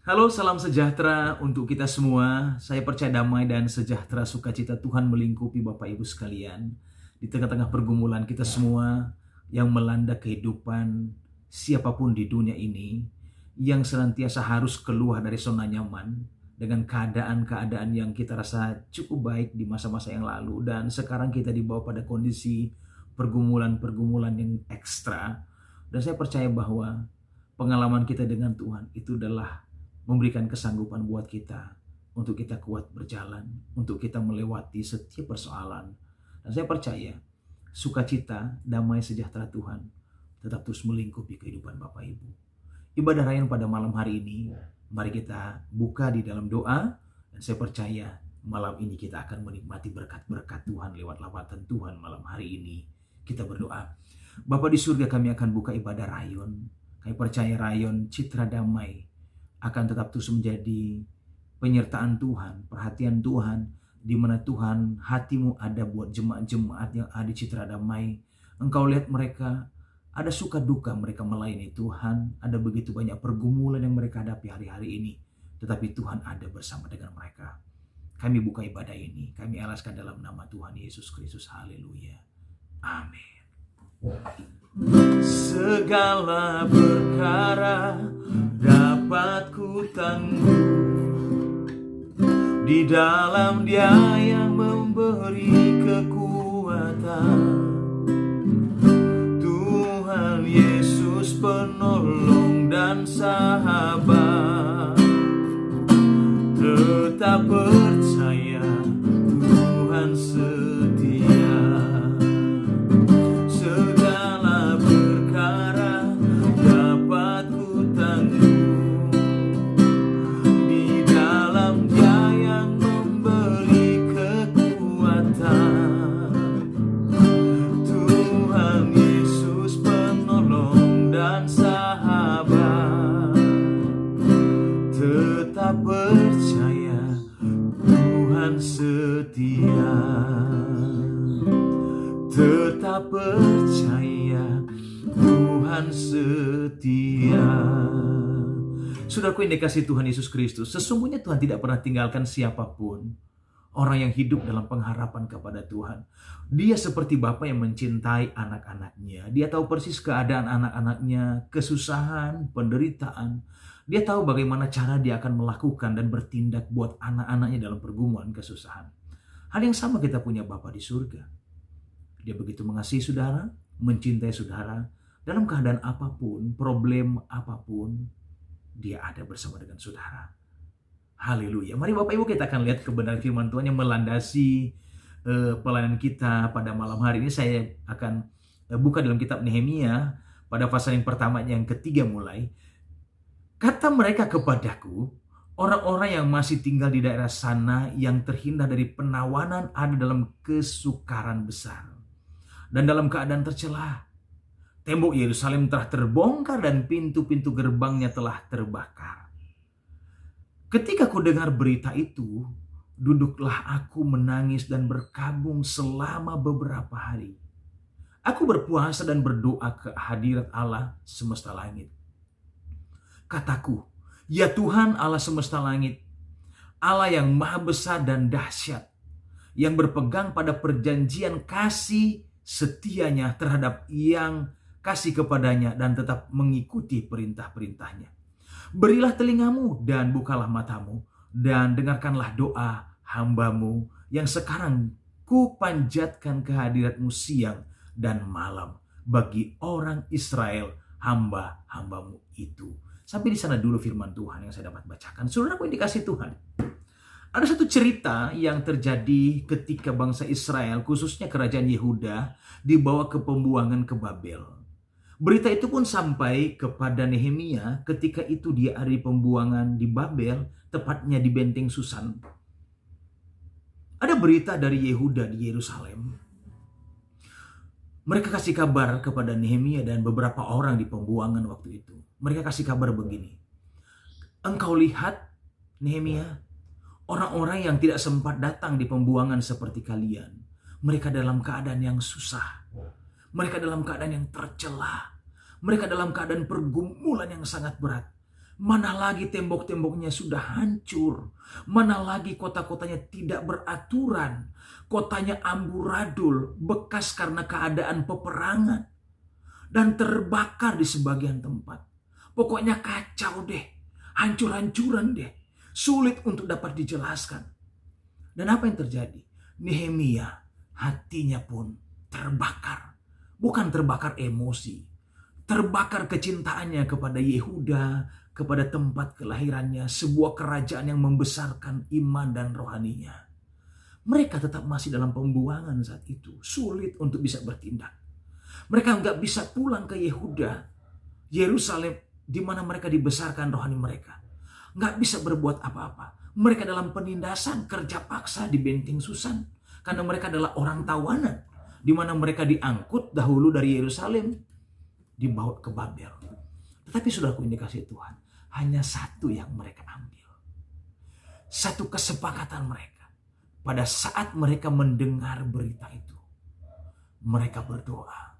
Halo, salam sejahtera untuk kita semua. Saya percaya damai dan sejahtera sukacita Tuhan melingkupi Bapak Ibu sekalian. Di tengah-tengah pergumulan kita semua yang melanda kehidupan siapapun di dunia ini, yang senantiasa harus keluar dari zona nyaman dengan keadaan-keadaan yang kita rasa cukup baik di masa-masa yang lalu, dan sekarang kita dibawa pada kondisi pergumulan-pergumulan yang ekstra. Dan saya percaya bahwa pengalaman kita dengan Tuhan itu adalah memberikan kesanggupan buat kita untuk kita kuat berjalan, untuk kita melewati setiap persoalan. Dan saya percaya sukacita, damai, sejahtera Tuhan tetap terus melingkupi kehidupan Bapak Ibu. Ibadah Rayyan pada malam hari ini, mari kita buka di dalam doa, dan saya percaya malam ini kita akan menikmati berkat-berkat Tuhan lewat lawatan Tuhan malam hari ini. Kita berdoa. Bapa di surga, kami akan buka ibadah Rayyan. Kami percaya Rayyan citra damai akan tetap terus menjadi penyertaan Tuhan, perhatian Tuhan, di mana Tuhan hatimu ada buat jemaat-jemaat yang ada di citra damai. Engkau lihat mereka, ada suka duka mereka melayani Tuhan, ada begitu banyak pergumulan yang mereka hadapi hari-hari ini, tetapi Tuhan ada bersama dengan mereka. Kami buka ibadah ini, kami alaskan dalam nama Tuhan Yesus Kristus. Haleluya. Amin. Segala perkara dapat ku tangguh di dalam Dia yang memberi kekuatan. Tuhan Yesus penolong dan sahabat. Tetap percaya Tuhan setia. Segala perkara dapat ku tangguh di dalam Dia yang memberi kekuatan. Tuhan Yesus penolong dan sahabat. Tetap percaya Tuhan setia. Tetap percaya Tuhan setia. Saudaraku yang dikasihi Tuhan Yesus Kristus, sesungguhnya Tuhan tidak pernah tinggalkan siapapun. Orang yang hidup dalam pengharapan kepada Tuhan. Dia seperti Bapa yang mencintai anak-anaknya. Dia tahu persis keadaan anak-anaknya, kesusahan, penderitaan. Dia tahu bagaimana cara dia akan melakukan dan bertindak buat anak-anaknya dalam pergumulan kesusahan. Hal yang sama kita punya Bapa di surga. Dia begitu mengasihi saudara, mencintai saudara, dalam keadaan apapun, problem apapun, Dia ada bersama dengan saudara. Haleluya. Mari Bapak Ibu kita akan lihat kebenaran firman Tuhan yang melandasi pelayanan kita pada malam hari ini. Saya akan buka dalam kitab Nehemia pada pasal yang pertama yang ketiga mulai. Kata mereka kepadaku, orang-orang yang masih tinggal di daerah sana yang terhindar dari penawanan ada dalam kesukaran besar dan dalam keadaan tercela. Tembok Yerusalem telah terbongkar dan pintu-pintu gerbangnya telah terbakar. Ketika ku dengar berita itu, duduklah aku menangis dan berkabung selama beberapa hari. Aku berpuasa dan berdoa ke hadirat Allah semesta langit. Kataku, ya Tuhan Allah semesta langit, Allah yang maha besar dan dahsyat, yang berpegang pada perjanjian kasih setianya terhadap yang kasih kepadanya dan tetap mengikuti perintah-perintahnya. Berilah telingamu dan bukalah matamu dan dengarkanlah doa hambamu yang sekarang ku panjatkan kehadiratmu siang dan malam bagi orang Israel hamba-hambamu itu. Sampai di sana dulu firman Tuhan yang saya dapat bacakan. Saudaraku yang dikasihi Tuhan. Ada satu cerita yang terjadi ketika bangsa Israel, khususnya kerajaan Yehuda, dibawa ke pembuangan ke Babel. Berita itu pun sampai kepada Nehemia ketika itu dia ada di pembuangan di Babel, tepatnya di benteng Susan. Ada berita dari Yehuda di Yerusalem. Mereka kasih kabar kepada Nehemia dan beberapa orang di pembuangan waktu itu. Mereka kasih kabar begini. Engkau lihat, Nehemia, orang-orang yang tidak sempat datang di pembuangan seperti kalian. Mereka dalam keadaan yang susah. Mereka dalam keadaan yang tercela. Mereka dalam keadaan pergumulan yang sangat berat. Mana lagi tembok-temboknya sudah hancur. Mana lagi kota-kotanya tidak beraturan. Kotanya amburadul, bekas karena keadaan peperangan. Dan terbakar di sebagian tempat. Pokoknya kacau deh. Hancur-hancuran deh. Sulit untuk dapat dijelaskan. Dan apa yang terjadi? Nehemia hatinya pun terbakar. Bukan terbakar emosi. Terbakar kecintaannya kepada Yehuda, kepada tempat kelahirannya, sebuah kerajaan yang membesarkan iman dan rohaninya. Mereka tetap masih dalam pembuangan saat itu. Sulit untuk bisa bertindak. Mereka nggak bisa pulang ke Yehuda, Yerusalem, di mana mereka dibesarkan rohani mereka. Nggak bisa berbuat apa-apa. Mereka dalam penindasan, kerja paksa di Benteng Susan. Karena mereka adalah orang tawanan. Di mana mereka diangkut dahulu dari Yerusalem, dibawa ke Babel. Tetapi saudaraku yang dikasihi Tuhan, hanya satu yang mereka ambil. Satu kesepakatan mereka. Pada saat mereka mendengar berita itu, mereka berdoa.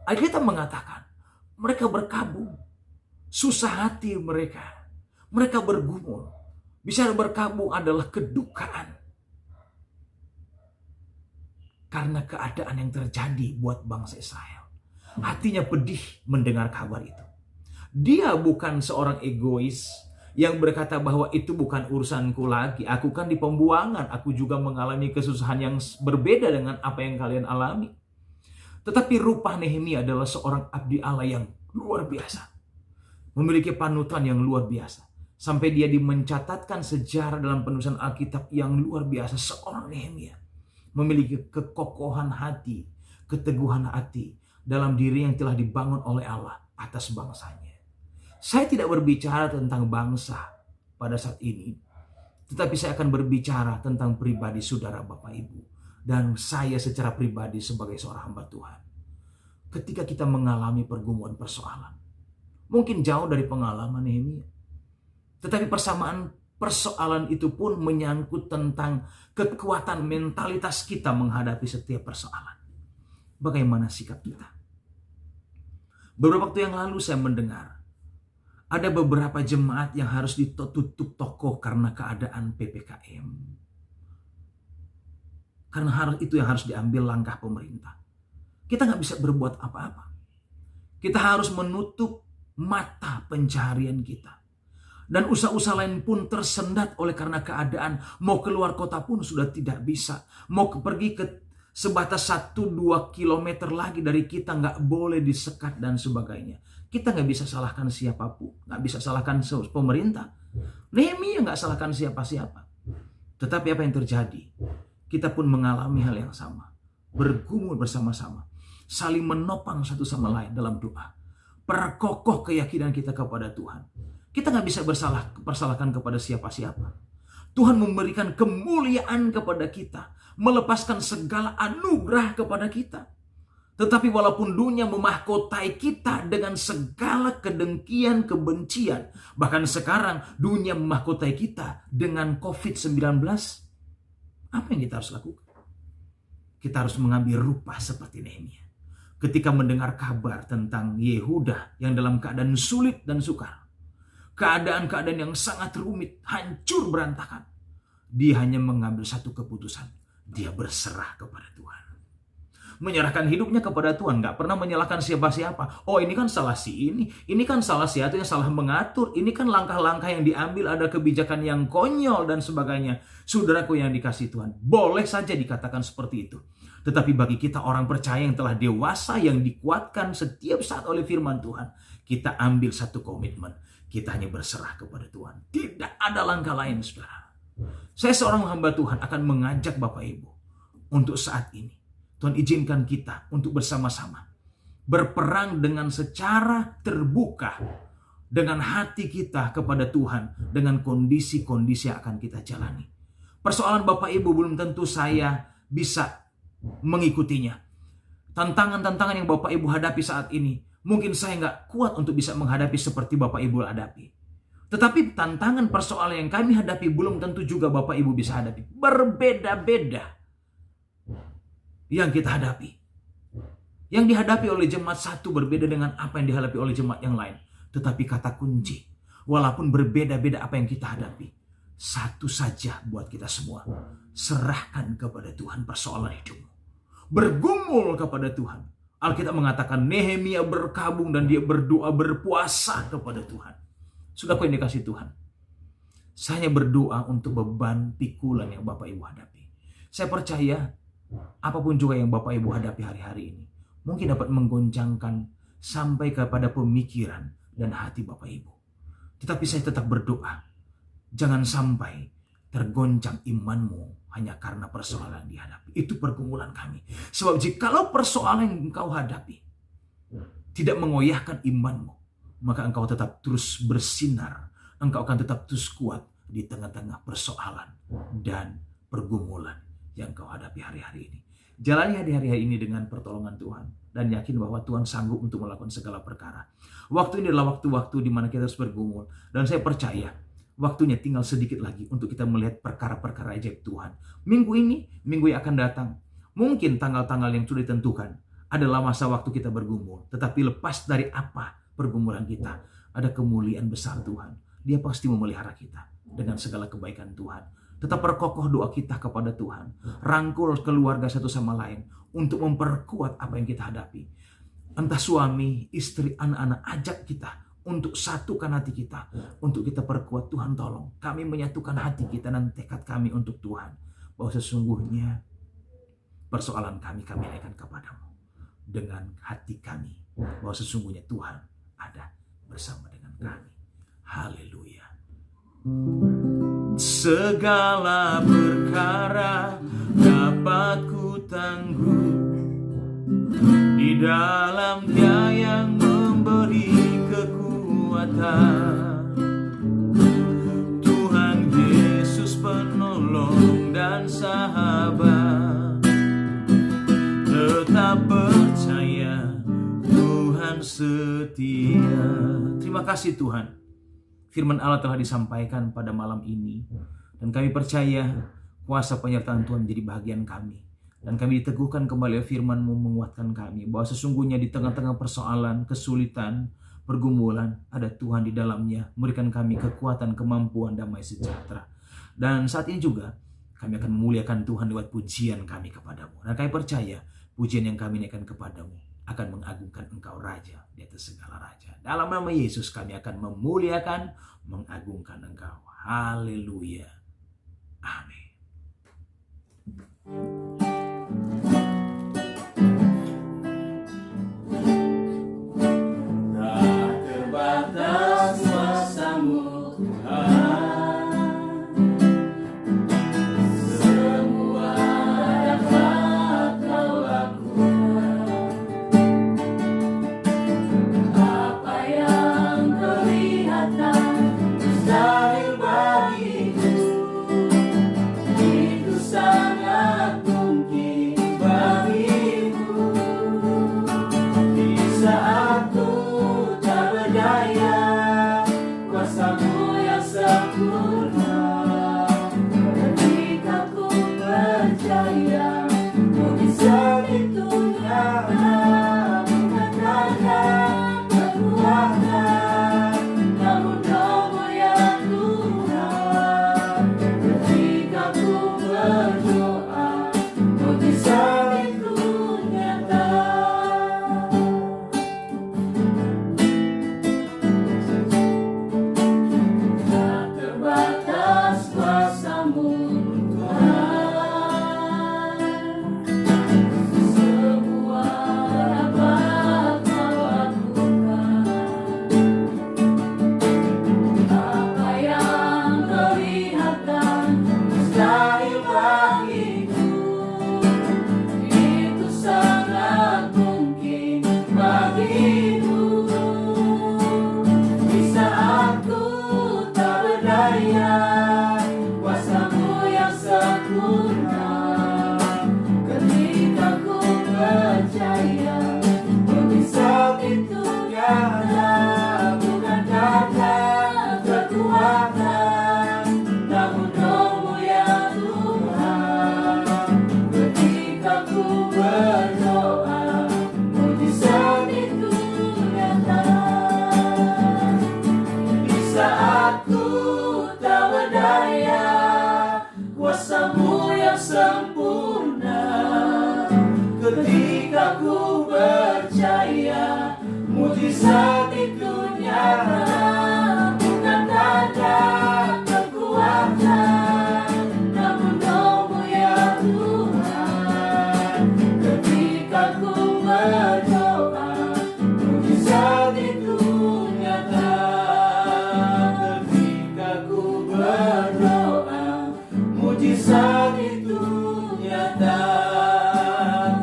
Alkitab mengatakan, mereka berkabung. Susah hati mereka. Mereka bergumul. Bicara berkabung adalah kedukaan. Karena keadaan yang terjadi buat bangsa Israel. Hatinya pedih mendengar kabar itu. Dia bukan seorang egois yang berkata bahwa itu bukan urusanku lagi. Aku kan di pembuangan. Aku juga mengalami kesusahan yang berbeda dengan apa yang kalian alami. Tetapi rupa Nehemia adalah seorang abdi Allah yang luar biasa. Memiliki panutan yang luar biasa. Sampai dia mencatatkan sejarah dalam penulisan Alkitab yang luar biasa. Seorang Nehemia memiliki kekokohan hati, keteguhan hati dalam diri yang telah dibangun oleh Allah atas bangsanya. Saya tidak berbicara tentang bangsa pada saat ini, tetapi saya akan berbicara tentang pribadi saudara Bapak Ibu. Dan saya secara pribadi sebagai seorang hamba Tuhan. Ketika kita mengalami pergumulan persoalan, mungkin jauh dari pengalaman Nehemia. Tetapi persoalan itu pun menyangkut tentang kekuatan mentalitas kita menghadapi setiap persoalan. Bagaimana sikap kita? Beberapa waktu yang lalu saya mendengar ada beberapa jemaat yang harus ditutup toko karena keadaan PPKM. Karena itu yang harus diambil langkah pemerintah. Kita nggak bisa berbuat apa-apa. Kita harus menutup mata pencaharian kita. Dan usaha-usaha lain pun tersendat oleh karena keadaan. Mau keluar kota pun sudah tidak bisa. Mau pergi ke sebatas 1-2 kilometer lagi dari kita nggak boleh disekat dan sebagainya. Kita nggak bisa salahkan siapapun. Nggak bisa salahkan pemerintah. Nehemia nggak salahkan siapa-siapa. Tetapi apa yang terjadi? Kita pun mengalami hal yang sama. Bergumul bersama-sama. Saling menopang satu sama lain dalam doa. Perkokoh keyakinan kita kepada Tuhan. Kita nggak bisa bersalahkan kepada siapa-siapa. Tuhan memberikan kemuliaan kepada kita. Melepaskan segala anugerah kepada kita. Tetapi walaupun dunia memahkotai kita dengan segala kedengkian, kebencian. Bahkan sekarang dunia memahkotai kita dengan COVID-19. Apa yang kita harus lakukan? Kita harus mengambil rupa seperti Nehemia. Ketika mendengar kabar tentang Yehuda yang dalam keadaan sulit dan sukar. Keadaan-keadaan yang sangat rumit, hancur berantakan. Dia hanya mengambil satu keputusan. Dia berserah kepada Tuhan. Menyerahkan hidupnya kepada Tuhan. Gak pernah menyalahkan siapa-siapa. Oh, ini kan salah si ini. Ini kan salah si itu yang salah mengatur. Ini kan langkah-langkah yang diambil, ada kebijakan yang konyol dan sebagainya. Saudaraku yang dikasihi Tuhan, boleh saja dikatakan seperti itu. Tetapi bagi kita orang percaya yang telah dewasa, yang dikuatkan setiap saat oleh firman Tuhan, kita ambil satu komitmen. Kita hanya berserah kepada Tuhan. Tidak ada langkah lain, saudara. Saya seorang hamba Tuhan akan mengajak Bapak Ibu untuk saat ini. Tuhan izinkan kita untuk bersama-sama berperang dengan secara terbuka dengan hati kita kepada Tuhan, dengan kondisi-kondisi yang akan kita jalani. Persoalan Bapak Ibu belum tentu saya bisa mengikutinya. Tantangan-tantangan yang Bapak Ibu hadapi saat ini, mungkin saya nggak kuat untuk bisa menghadapi seperti Bapak Ibu hadapi. Tetapi tantangan persoalan yang kami hadapi belum tentu juga Bapak Ibu bisa hadapi. Berbeda-beda yang kita hadapi. Yang dihadapi oleh jemaat satu berbeda dengan apa yang dihadapi oleh jemaat yang lain. Tetapi kata kunci, Walaupun berbeda-beda apa yang kita hadapi, satu saja buat kita semua. Serahkan kepada Tuhan persoalan hidupmu. Bergumul kepada Tuhan. Alkitab mengatakan Nehemia berkabung dan dia berdoa berpuasa kepada Tuhan. Saudaraku yang dikasihi Tuhan, saya hanya berdoa untuk beban pikulan yang Bapak Ibu hadapi. Saya percaya apapun juga yang Bapak Ibu hadapi hari-hari ini mungkin dapat menggoncangkan sampai kepada pemikiran dan hati Bapak Ibu. Tetapi saya tetap berdoa, jangan sampai tergoncang imanmu hanya karena persoalan yang dihadapi. Itu pergumulan kami. Sebab jikalau persoalan yang engkau hadapi tidak mengoyahkan imanmu, maka engkau tetap terus bersinar. Engkau akan tetap terus kuat di tengah-tengah persoalan dan pergumulan yang engkau hadapi hari-hari ini. Jalani hari-hari ini dengan pertolongan Tuhan. Dan yakin bahwa Tuhan sanggup untuk melakukan segala perkara. Waktu ini adalah waktu-waktu di mana kita harus bergumul. Dan saya percaya waktunya tinggal sedikit lagi untuk kita melihat perkara-perkara ajaib Tuhan. Minggu ini, minggu yang akan datang, mungkin tanggal-tanggal yang sudah ditentukan adalah masa waktu kita bergumul. Tetapi lepas dari apa pergumulan kita, ada kemuliaan besar Tuhan. Dia pasti memelihara kita dengan segala kebaikan Tuhan. Tetap perkokoh doa kita kepada Tuhan. Rangkul keluarga satu sama lain untuk memperkuat apa yang kita hadapi. Entah suami, istri, anak-anak, ajak kita untuk satukan hati kita. Untuk kita perkuat. Tuhan tolong kami menyatukan hati kita dan tekad kami untuk Tuhan. Bahwa sesungguhnya persoalan kami naikkan kepadamu. Dengan hati kami. Bahwa sesungguhnya Tuhan ada bersama dengan kami. Haleluya. Segala perkara dapat ku tangguh di dalam Dia yang memberi kekuatan. Tuhan Yesus penolong dan sahabat. Tetap percaya Tuhan setia. Terima kasih Tuhan. Firman Allah telah disampaikan pada malam ini. Dan kami percaya kuasa penyertaan Tuhan menjadi bahagian kami. Dan kami diteguhkan kembali oleh firman-Mu menguatkan kami. Bahwa sesungguhnya di tengah-tengah persoalan, kesulitan, pergumulan, ada Tuhan di dalamnya. Memberikan kami kekuatan, kemampuan, damai sejahtera. Dan saat ini juga kami akan memuliakan Tuhan lewat pujian kami kepadamu. Dan kami percaya pujian yang kami naikkan kepadamu akan mengagungkan Engkau Raja di atas segala raja. Dalam nama Yesus kami akan memuliakan, mengagungkan Engkau. Haleluya. Amin. Tak terbatas kuasa-Mu Tuhan. Semua dapat Kau lakukan. Apa yang kelihatan mustahil bagimu, itu sangat mungkin bagimu. Di saat ku tak berdaya, kuasa-Mu yang sempurna. Ketika ku percaya, mujizat itu nyata, bukan karena kekuatan, namun Roh-Mu yang Tuhan. Ketika ku berdoa, mujizat itu nyata. Tak terbatas Mujizat itu nyata, bukan tanda kekuatan, namun roh-Mu ya Tuhan. Ketika ku berdoa, mujizat itu nyata. Ketika ku berdoa, mujizat itu nyata.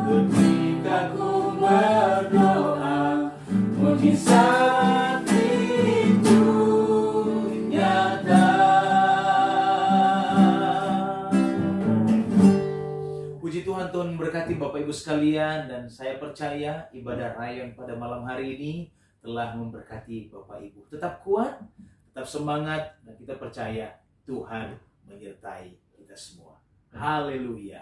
Ketika ku berdoa, mujizat itu nyata. Puji Tuhan, Tuhan berkati Bapak Ibu sekalian, dan saya percaya ibadah rayon pada malam hari ini telah memberkati Bapak Ibu. Tetap kuat, tetap semangat, dan kita percaya Tuhan menyertai kita semua. Haleluya.